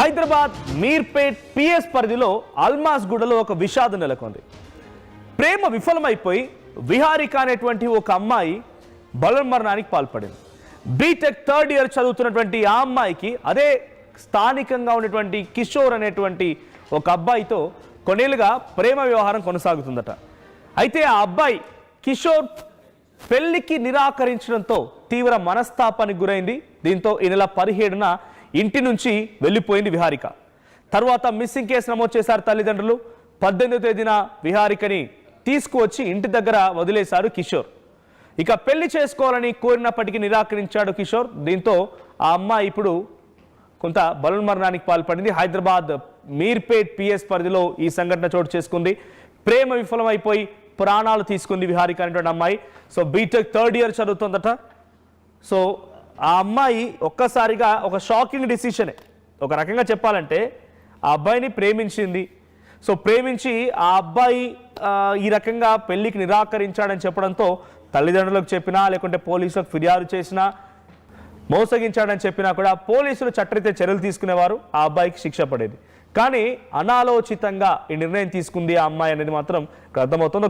Hyderabad Meerpet PS పరిధిలో అల్మాస్ గూడలో ఒక విషాదం నెలకొంది. ప్రేమ విఫలమైపోయి విహారిక అనేటువంటి ఒక అమ్మాయి బలవన్మరణానికి పాల్పడింది. బీటెక్ థర్డ్ ఇయర్ చదువుతున్నటువంటి ఆ అమ్మాయికి అదే స్థానికంగా ఉన్నటువంటి కిషోర్ అనేటువంటి ఒక అబ్బాయితో కొన్నేళ్లుగా ప్రేమ వ్యవహారం కొనసాగుతుందట. అయితే ఆ అబ్బాయి కిషోర్ పెళ్లికి నిరాకరించడంతో తీవ్ర మనస్తాపానికి గురైంది. దీంతో ఈ నెల 17న ఇంటి నుంచి వెళ్ళిపోయింది విహారిక. తర్వాత మిస్సింగ్ కేసు నమోదు చేశారు తల్లిదండ్రులు. 18వ తేదీన విహారికని తీసుకువచ్చి ఇంటి దగ్గర వదిలేశారు కిషోర్. ఇక పెళ్లి చేసుకోవాలని కోరినప్పటికీ నిరాకరించాడు కిషోర్. దీంతో ఆ అమ్మాయి ఇప్పుడు కొంత బలవన్మరణానికి పాల్పడింది. హైదరాబాద్ మీర్పేట్ పిఎస్ పరిధిలో ఈ సంఘటన చోటు చేసుకుంది. ప్రేమ విఫలమైపోయి ప్రాణాలు తీసుకుంది విహారిక అనేటువంటి అమ్మాయి. సో బీటెక్ థర్డ్ ఇయర్ చదువుతుందట. సో ఆ అమ్మాయి ఒక్కసారిగా ఒక షాకింగ్ డిసిషనే. ఒక రకంగా చెప్పాలంటే ఆ అబ్బాయిని ప్రేమించింది. సో ప్రేమించి ఆ అబ్బాయి ఈ రకంగా పెళ్లికి నిరాకరించాడని చెప్పడంతో తల్లిదండ్రులకు చెప్పినా లేకుంటే పోలీసులకు ఫిర్యాదు చేసినా మోసగించాడని చెప్పినా కూడా పోలీసులు చట్టరీత్యా చర్యలు తీసుకునేవారు, ఆ అబ్బాయికి శిక్ష పడేది. కానీ అనాలోచితంగా ఈ నిర్ణయం తీసుకుంది ఆ అమ్మాయి అనేది మాత్రం అర్థమవుతుంది.